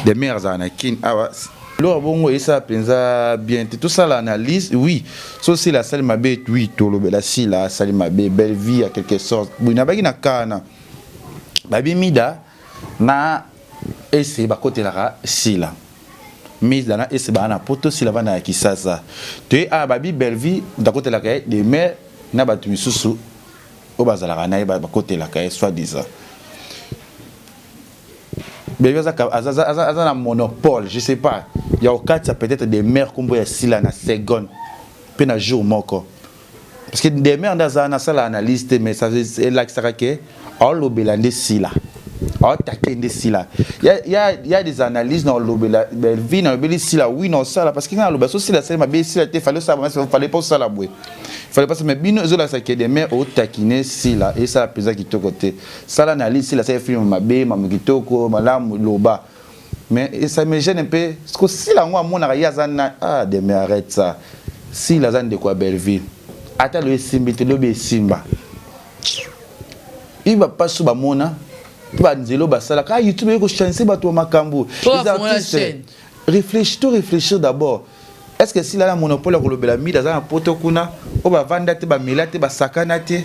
demeure dans un kin alors bon et ça pensa bien tout ça l'analyse oui so si la salle ma bête oui tout le la si la salle ma belle vie à quelque sorte bu na ba na kana ba bi mida na ese ba côté la si la mise dans ese ba na poto si la va na kisasa te a ba bi belle vie da côté la ka de mer na ba tu susu au bazala na ba côté la caisse soit disant mais ça na monopole je sais pas il y a au cas ça peut-être des mères comme boya sila na seconde pe na jour moko parce que des mères dans na sala analyse mais ça c'est là que ça que all obelande sila all takende sila il y a des analyses dans l'obela vie na obeli sila oui non ça là parce que quand l'obeso sila c'est ma be sila te fallait ça fallait pas ça la boué fallait pas mais bino zo la ça que des mères au taquiner si là et ça la pesa qui to côté ça l'analyse si là c'est film mabe mamukitoko malamu loba mais ça me gêne un peu parce que si là moi mon ya zana ah des mères arrête ça si la zane de quoi Belleville ata le simba te lobe simba il va pas sous ba mona ba nzelo ba sala ka YouTube ko chancer ba to makambo les artistes réfléchir d'abord. Est-ce que si là la monopole ko lobela mi dans un poto kuna o ba vanda te ba melate ba sakana te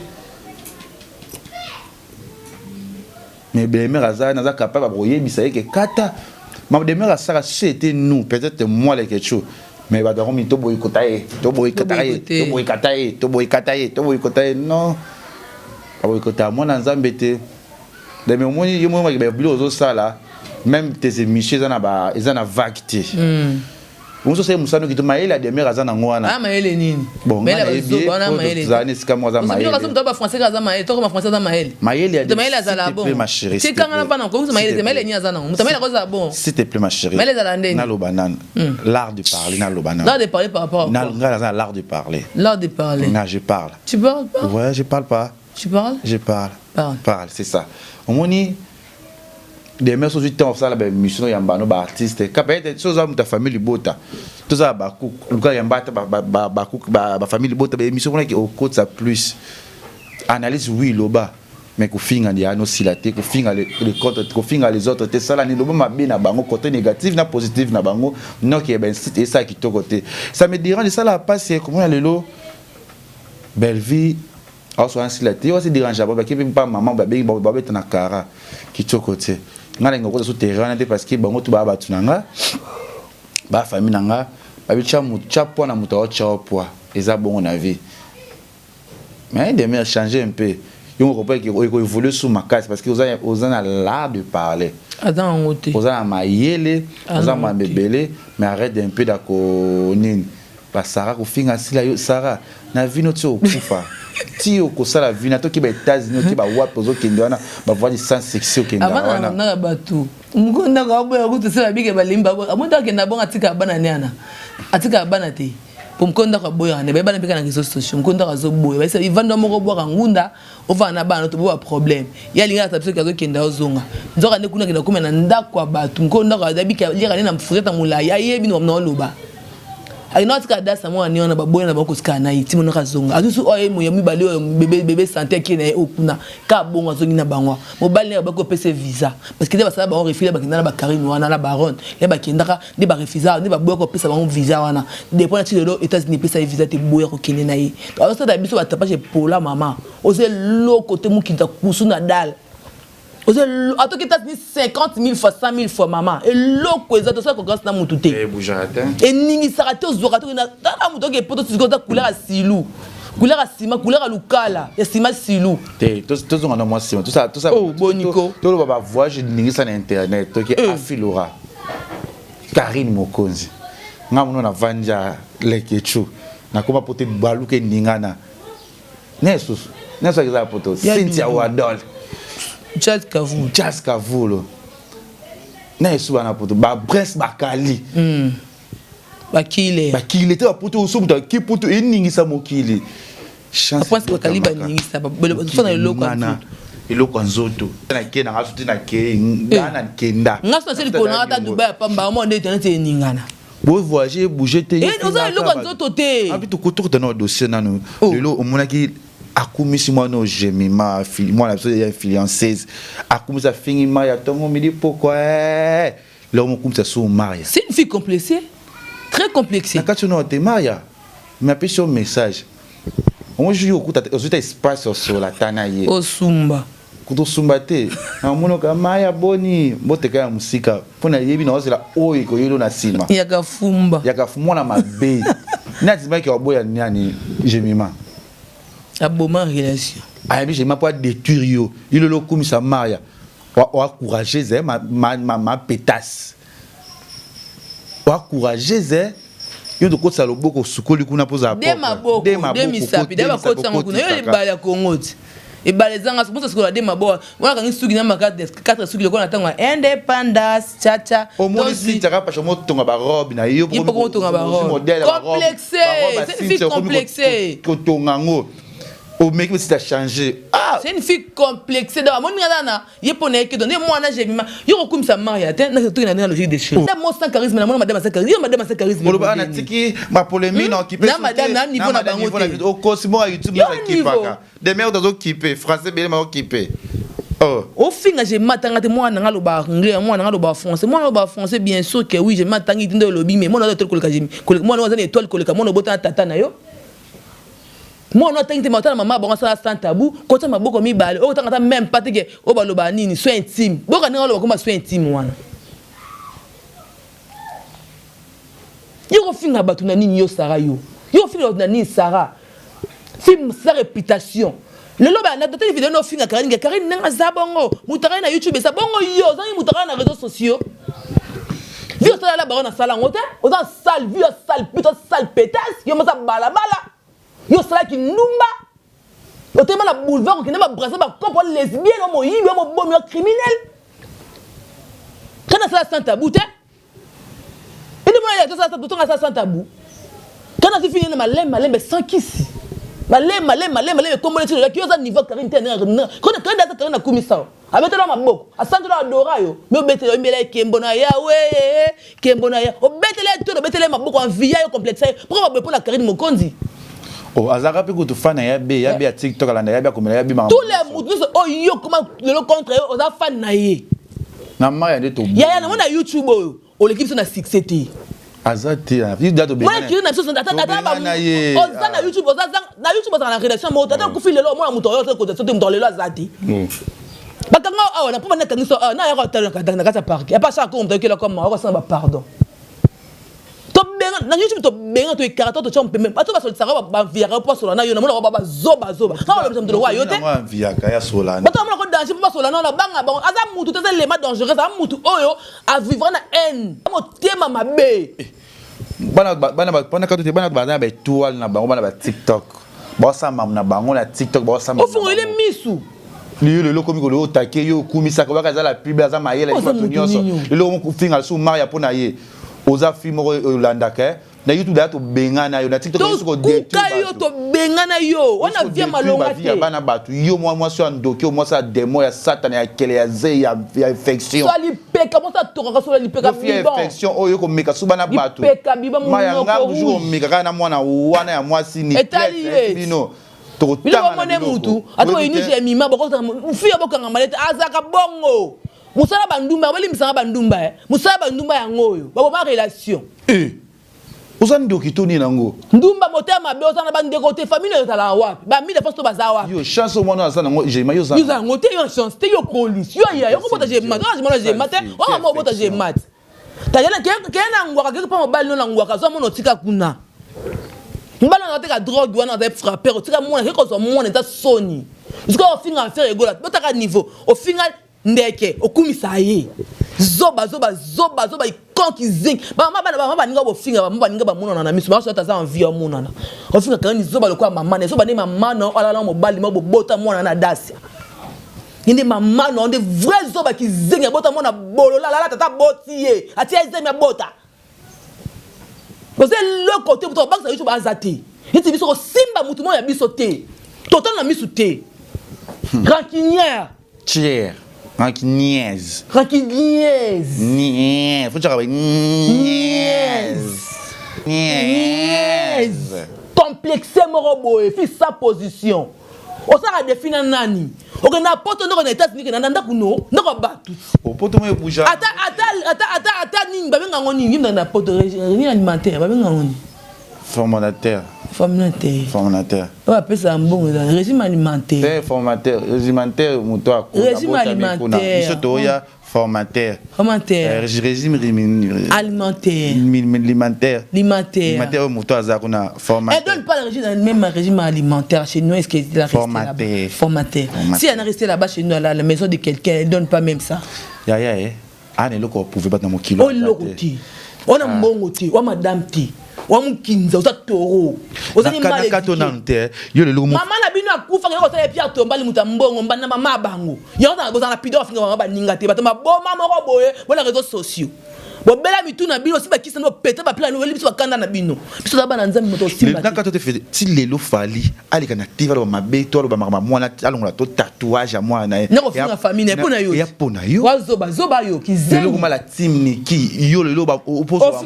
mais bien raza na za capable ba boyer bisaye ke kata ma de mera sara c'était nous peut-être moi les quelque chose mais ba domi to boy kotaye non ba boy kota mon nzambe te de me mo yo mo ba bilo zo sala même tes émissions na ba ezana vague on se sait musano qui te maïla de mera zana ngwana ah maïle nini bon mais la zo na maïle zani ska mo za maïle on se ba français za maïle to ko français za maïle maïle de maïle za la bon c'est quand on pas non ko maïle maïle ni za non maïle ko za bon s'il te plaît ma chérie maïle za la ndeni na lo banane l'art de parler na lo banane l'art de parler par rapport na l'art de parler na je parle tu parles pas ouais je parle pas tu parles je parle c'est ça on moni des mères sont du temps ça la mission yambano ba artiste ka peut-être chose à ta famille bota tout ça ba ku luka yambata ba famille bota ba mission qui au côté ça plus analyse oui loba mais ko finga dia no silate ko finga les comptes ko finga les autres te sala ni loba mabe na bango côté négatif na positif na bango non qui ben c'est ça qui to côté ça me dérange ça la passe comment le lo belle vie alors soit silate aussi dérange ba qui pas maman ba be na kara qui to côté ngala ngoko so terrain parce que bango tu ba batunanga ba famille nanga ba bicha mucha po na muto cha po eza bon na vie mais de me changer un peu on comprend qu'il évolue sous ma case parce que vous avez l'art de parler vous avez ma yele vous avez ma bébélé mais arrête un peu d'accord parce que Sarah finga sila Sarah na vie notre okufa ti okosa la vie na to ki ba États-Unis ki ba wap pozo kendwana ba voir du sens sexy kendwana abana na batu mukunda ka boya kutu sala bige balimba amonda kenda bonga tika bana nyana atika bana te pomkonda ka boya ne bana pika na kiso station mkonda ka zo boya basa ivanda moko boka ngunda ovana bana to bo problème ya linga ta pisa ka zo kenda ozonga nzoka ne kuna kenda kuma na ndakwa batu mkonda ka da bika lira ne na mfureta mulaya yebi no loba I not got that someone ni ona baboya na bako skana iti mo na zonga asusu oye mo yami bali bébé santé ki na okuna ka bonga zongi na bangwa mo bali na bako pese visa parce que ba sala ba refile ba kinana ba Karine wana na baron ya ba kindaka ni ba refisa ni ba boya ko pesa ba visa wana depuis na tilo États-Unis pesa visa te boya ko kine na yi alors ça da biso ba tapache pola mama ose lo côté mo kinta kusu na dal à toi qui t'as dit 50 000 fois, 100 000 fois, maman. Et l'eau, ça te soit qu'on gagne dans mon touté. Et ni ça rate aux orato, il y a un mouton qui est poteau, tu as couleur à silou, couleur à ciment, couleur à lucala, et ciment silou. Tout on a moins ciment, tout ça. Oh, Bonico. Tout le va voir, je dis ça sur internet, toi qui affilera. Karine Mokonzi. Nga mouno na vanja lekechu. Na kuma pote balu ke ningana. Nesus que ça poto. Cynthia Wadol. Jazz Kavulo. Na yesu bana poto ba Brest Bakali. Bakile te poto so muta ki poto eningisa mokili. Chance Bakali ba ningisa ba fona eloko ana. Eloko nzoto. Na ke na ngasuti na ke ngana kenda. Ngaso seli kona ata Dubai pamba mo nde tenete ningana. Bo voyager bouger te. Et oza eloko nzoto te. Abi to koto dans notre dossier nanu. Lelo omonaki akumisi moi no jemima moi la personne est fiancée akumisa fini maria tongo me dit pourquoi l'homme comme ça sous maria c'est une fille complexée très complexée na quand on te maria mais après sur message on joue au coup aux espace sur la tanaye osumba kuto sumbate na mono ka maria boni moteka ya musika pona yebi na ozela oyi ko yelo na sima yakafumba na mabe na tibaki oboya nyani jemima aboma relation ayabi je m'a pas détruire yo il le comme ça maria wa encourager zé ma pétasse wa encourager zé yo de ko salo boko sukoli kuna poza de maboko de misapi de bakota nguna yo libala kongoti ebalezanga so sikola de maboko wana kangi suki na makate 4 suki le kona tanga independence chacha au moins si tu as pas chamo tonga ba robe na yo pour tonga ba robe complexé c'est une fille complexée ko tonga ngo au mec si t'as changé c'est une fille complexée dans mon ngana yepone ke donner moi na jemima yo comme ça maria te na to na logique des choses na mo sans charisme na madame sans charisme madame sans charisme mo ba na tiki ma polémique non qui peut na madame na niveau na bango te au cosmo YouTube na qui paka des mères dans occupé français bien ma occupé au finga je matanga te moi na ngaloba anglais moi na ngaloba français moi ngaloba français bien sûr que oui je matangi tindo lobby mais moi na to koleka jemi moi na zane étoile koleka moi na bota tata na yo moi on tente matin maman bon ça sans tabou quand ma boko mi balé o tanga même pas que o ba loba nini so intime boka ninga loba comme so intime wana yo finga batu na nini yo Sarah yo finga na nini Sarah film sa réputation le loba na doté vidéo no finga Karine nanga za bongo mutaka na YouTube sa bongo yo za mutaka na réseaux sociaux vieux ça la barona sala ngote o za sale vieux sale putain sale pétasse yo ma sa bala yo sala ki numba o tema na boulevard ki ne ba brasser ba couple lesbienne mo yibi mo bomi criminel kana sala sans tabou te indi mo ya to sala sans tabou kana si fini na malem sans kisi malem comme le tiro ki yo za niveau Karine te na kana da Karine na kumisa abetela maboko asandula adora yo me obetela mbela kembona ya we kembona ya obetela to obetela maboko en via yo complexe pourquoi ba pour la Karine Mokonzi oh azaka pe ko to fan ya be ya TikTok alanda ya be komela ya be ma tous les moutons oh yo comment le contre yo oza fan na ye na ma ya de to ya na mona YouTube o l'équipe sur na 6 azate na vie dato be moi qui na biso tata ba oza na YouTube oza na rédaction mo tata ku file lo mo muto yo ko tata muto lelo azati bakanga awa na po na kangiso na ya ko tala na kata park ya pas ça ko muto ke la comme ko sa ba pardon to benga na YouTube to benga to ikarato to chompe même bato ba solisa ba viara po sola na yo na mona ba zoba ka lo mto wa yo te na via ka ya sola bato mona ko danger po sola na banga bon aza mutu tata lema dangereux aza mutu oyo a vivre na haine mo tema mabe bana kato te bana ba toile na bango bana ba TikTok ba sa mam na bango na TikTok ba sa mam au fond il est misu le komi ko le otake yo kumisa ko ba za la pub za mayela ni bato nyonso le mo ku finga su maria pona ye oza film ko Holanda ke na YouTube da to bengana yo na TikTok ko ko de yo to bengana yo wana via malonga te bana batu yo moi so andoki moi ça démon ya satan ya kele ya ze ya infection so li peka mo sa to ka so li peka biban infection oyo ko meka su bana batu peka biban mo ma nga toujours meka kana mwana wana ya mwasi ni bino to tanga na mutu ato inije mima boko mfia bokanga malete azaka bongo musala bandumba bali misanga bandumba musala bandumba yangoyo babo ma relation uzani ndio kitoni nango ndumba motema be ozana bandeko te famille yo tala wapi ba mi de posto baza wapi yo chance au mwana azana ngo je mayo za yo za ngote yo chance te yo police yo ya yo ko bota je mat yo mona je mat o mo bota je mat ta yana kena ngwaka ke pa mobali no ngwaka zo mona tika kuna mbala na teka drogue wana za frapper tika mona ke ko zo mona ta soni jusqu'à au fin à faire egola bota ka niveau au final ndeke okumisa ye zoba ikonkizingi mama baninga bofinga mama baninga bamonana na miso baso taza envie ya monana ofinga kani zoba lokwa mama ne zoba ne mama no alala mobali mo bota mwana na dasia inde mama no inde vrai zoba kizingi bota mwana bolola la tata botiye atia ezemi ya bota parce le côté pour banque ça YouTube azati iti biso ko simba mutu mo ya biso te total na miso te rancunière tiers Rancuniez. Niaise. Faut dire niaise. Complexé morobo et fi sa position. O sa définir nani. O que na poto ndoko na États-Unis na ndanda kuno ndoko batu. O poto mo bouja. Ata ni babenga ngoni ni na poto régime alimentaire babenga ngoni. Formateur. On appelle ça un bon régime alimentaire. Formateur, régimentaire, muto régime alimentaire. Isotoya formateur. Régime alimentaire. Alimentaire muto azakuna formateur. Elle donne pas le même régime alimentaire chez nous, est-ce qu'elle est formateur. Si elle est restée là-bas chez nous à la maison de quelqu'un, elle donne pas même ça. Ya ah ne loko pouvez pas dans mon kilo. On lokoti. On a mbongoti, on madame ti. Wamukinza uzatoro ozani mali katonante yo le lomo mama na bino akufa ngeko sala Pierre Tombali mutambongo mbana mama bango yona bozana pido afinga mama baninga te batoma boma moko boye bona réseaux sociaux bobela mituna bino si bakisa no pete ba plan no biso bakanda na bino biso za bana nzambi moto simba na kato te fait ti lelo fali ali kana tiva lo mabe to lo ba mama mwana alongola to tatouage à moi na na ko finga famille na pona yo ya pona yo zoba yo kizeli lelo kuma la team ni ki yo lelo ba opose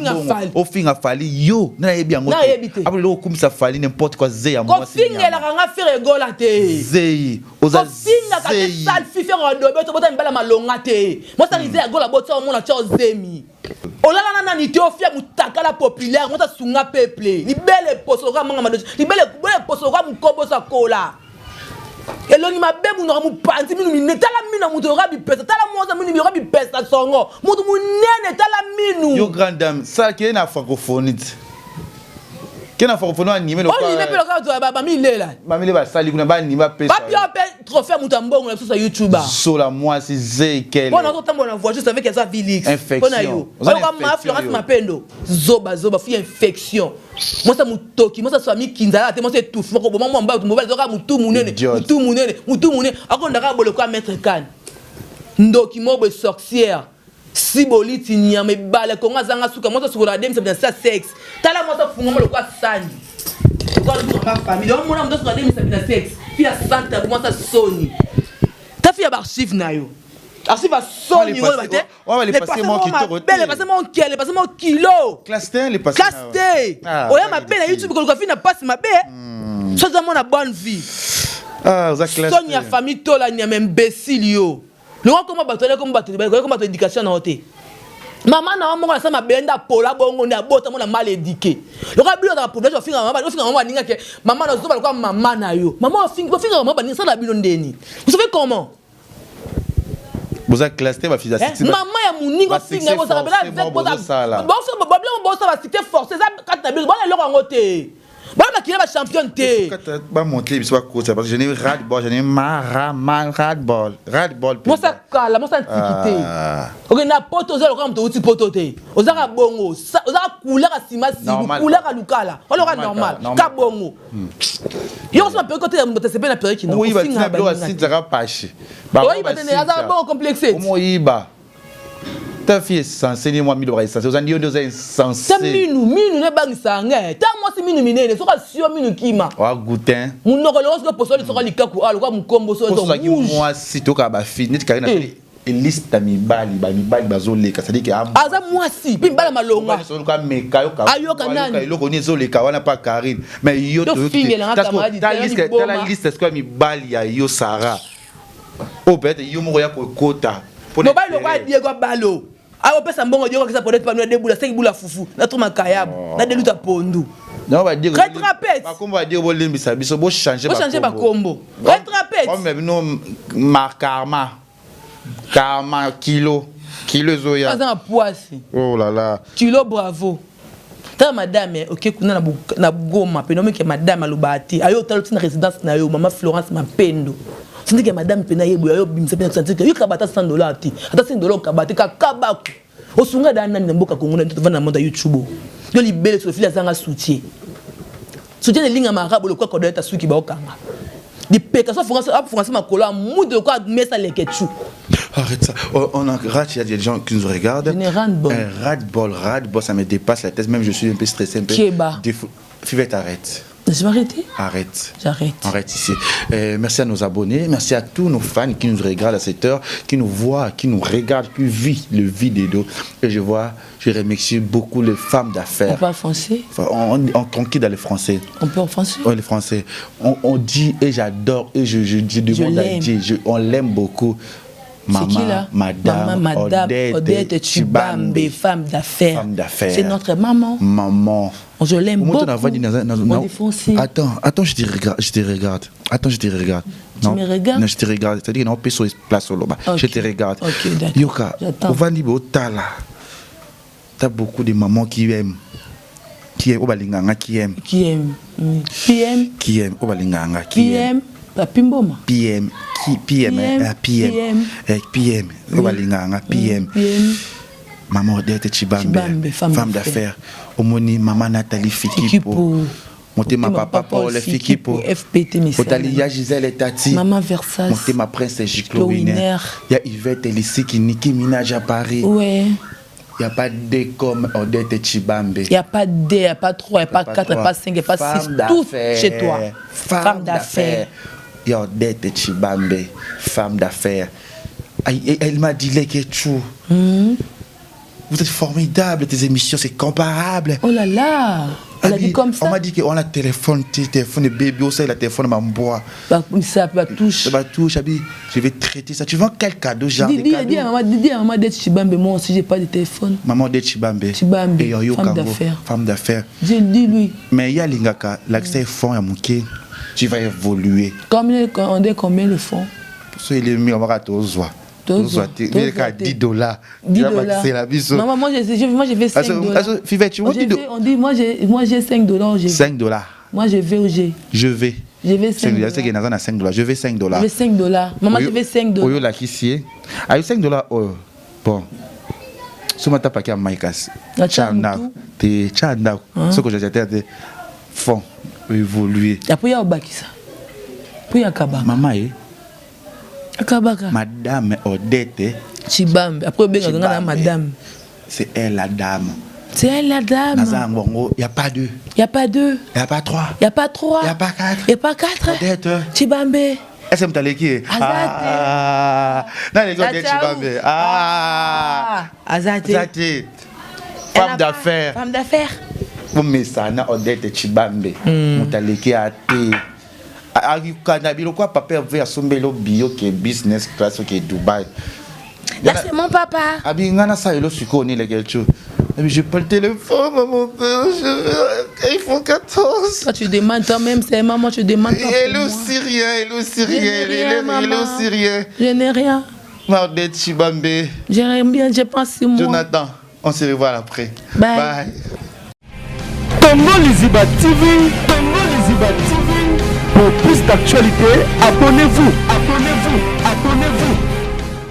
o finga fali yo na yebi yango après lelo kumisa fali n'importe quoi ze ya moi ko finga la kanga faire gola te ze oza finga ka sal fi faire ndo beto bota mbala malonga te moi ça rize ya gola bota mona cha zemi olala na ni teofia mutakala populaire mota sunga peuple ni belle poso ka manga madoji ni belle poso ka mukombo sa kola eloni mabe mu no mu panti minu mine tala minu mu to rabi pesa tala moza minu rabi pesa songo mutu munene tala minu yo grande dame ça qui est na francophonie kena francophonie animé no on animé pelo ka to ba milela mamile ba sali kuna ba animé pesa ba pio pe trophée mutambongo na sur YouTube so la moi c'est zekel bon on tambo na voix juste avec ça Vilix infection yo on comme ma Florence Mapendo zoba fi infection moi ça mutoki moi ça famille kinzala te moi c'est tout moko bon moi mba mobile zoka mutu munene akonda ka bolo kwa mettre kan ndoki mobo sorcière si boliti nyame bale ko ngazanga suka moi ça sur la dem c'est ça sexe tala moi ça funga mo kwa sani ko ko ma famille on mona ndo sur la dem c'est ça sexe puis à santa moi ça soni ta fille a archive na yo archive a son niveau on va les passer mon kilo les passer mon kilo classe T les passer classe T oya ma belle YouTube ko ko fi na passe ma belle so za mon bonne vie za classe son ya famille tola nya même imbécile yo le comment batole comme batole éducation na hote maman na mo sa ma benda pola bongo na bota mo na mal éduqué le ka bilo na population finga maman ninga ke maman na zo ba kwa maman na yo maman finga maman ba ni sa la bilo ndeni vous savez comment vous avez classé ma fille maman ya muningo finga bo sa bela avec bo sa ba cité forcé ça quand na bilo ba le ko ngote ba na kila ba champion te ba monter biso ba coach parce que je n'ai ras ball je n'ai ras ball moi ça kala moi ça antiquité OK na poto zo comme to uti poto te ozaka bongo ozaka couleur sima sibu couleur lukala oloka normal ka bongo yo ça peut côté de se na periki non oui ba tina blo sinzaka pache oui ba tene azaka bongo complexé moyiba ta fille est censée ni moi mi doit être censée aux andions nous est censé ta minu ne bangisa nga ta moi si minu minene so ka sio minu kima wa goutin munoko lo so posoli so ka likaku alo ka mukombo so zo moi si to ka ba fille ni ka na liste mibali bazoleka c'est à dire que aza moi si puis mbala malonga so ka meka yo ka ayoka nani yo koni zoleka wana pa Karine mais yo to ta liste est-ce que mibali ya yo Sarah au peut-être yo mo ya kokota no ba lo kwa Diego Balo awo pesa mbongo Diego kisa peut-être pas no debula 5 bula fufu na tuma kayabo na deluta pondu non ba Diego retrapète ba kombo ba Diego bolimbisa biso bo changer ba kombo retrapète on me no karma kilo zoya aza poisi oh là là kilo bravo ta madame OK kuna na Goma pe no meke madame alobati ayo talo tina résidence na yo mama Florence Mapendo c'est que madame pena yebo yo bimisa pena sentir que yo kabata $100 ti ata $100 kabata ka kabaku osunga dana na mboka Kongo na vana monda YouTube yo libele sur fili azanga soutien de linga marabo le kwa kodeta suki ba okanga di peka so France makolo mude kwa mesa lekechu. Arrête ça. On a il y a des gens qui nous regardent. Ras-le-bol, ça me dépasse la tête. Même je suis un peu stressé. Fivette, arrête. Je vais arrêter. Arrête. J'arrête. Arrête ici. Merci à nos abonnés. Merci à tous nos fans qui nous regardent à cette heure, qui nous voient, qui nous regardent, qui vivent le vidéo. Et je remercie beaucoup les femmes d'affaires. On parle français. On tranquille dans le français. On peut en français. Oui, le français. On dit et j'adore et je demande à Dieu. On l'aime beaucoup. Maman, madame Odette Chibambe, femme d'affaires. C'est notre maman. Maman. Je l'aime beaucoup. Attends, je te regarde. Tu me regardes? Non, je te regarde. C'est-à-dire qu'on peut sur place au loba. Je te regarde. Ok, d'accord. Yoka, au Vandibo Tala. T'as beaucoup de mamans qui aiment. Qui aiment Obalinganga, qui aiment. Obalinganga, qui aiment. Pimboma. PM. Obalinganga, PM. Maman Odette Chibambe, femme d'affaires. Omoni Maman Nathalie Fikipo. Montema papa Paul Fikipo. FPT Otali ya Gisèle et Tati. Maman Versas. Montema Prince et Giclo Winer. Il y a Yvette Elissi qui Nicki Minaj à Paris. Ouais. Il n'y a pas D comme Odette Chibambe. Il n'y a pas D, il n'y a pas 3, il n'y a pas 4, il n'y a pas 5, il n'y a pas 6. Tout chez toi. Femme d'affaires. Il y a Odette Chibambe, femme d'affaires. Elle m'a dit les Ketchou. Vous êtes formidable, tes émissions, c'est comparable. Oh là là, elle a dit comme ça. On m'a dit qu'on a téléphone de bébé, on sait la téléphone m'a bois. Ça va touche. Ça va touche, je vais traiter ça. Tu vends quel cadeau, genre Dis à maman d'être Chibambe, moi aussi j'ai pas de téléphone. Maman d'être Chibambe. Femme d'affaires. Femme d'affaires. Dis lui. Mais il y a l'ingaka, l'accès est fond à Mouké. Tu vas évoluer. Combien le fonds? C'est le mieux, on va te voir. $10. C'est la bise. Maman, moi j'ai $5. Moi j'ai $5. $5. Moi je vais au G. Je vais $5. Je vais $5. Je vais $5. Maman, je vais $5. Oyo la kisie. Ayo $5. Bon. Ce matin pas qu'à Maïkas. Chanda. Te chanda. Ce que j'ai dit fond évoluer. Après ya obakisa. Puis ya kabaka. Maman Kabaka. Madame Odette Chibambe. Après benga ngana madame. C'est elle la dame. C'est elle la dame. Nazangongo, il y a pas deux. Il y a pas deux. Il y a pas trois. Il y a pas trois. Il y a pas quatre. Il y a pas quatre. Odette Chibambe. Est-ce que Mtaleki? Ah, non, les gars, Chibambe. Ah, Azate. Femme d'affaires. Femme d'affaires. Vous mettez ça, Odette Chibambe. Mtaleki a été. Kanabilo quoi papa veut assommer le bio qui est business class qui est Dubaï. Là c'est mon papa. Abi ngana ça elo suko ni les quelque chose. Mais j'ai pas le téléphone maman. Il faut 14. Toi tu demandes toi-même c'est maman tu demandes pas. Elle aussi rien, elle aussi rien, elle aussi rien. Je n'ai rien. Odette Chibambe. J'aime bien, je pense moi. Jonathan, on se revoit après. Bye. Bye. Congo Liziba TV, Congo Liziba TV. Pour plus d'actualités, abonnez-vous.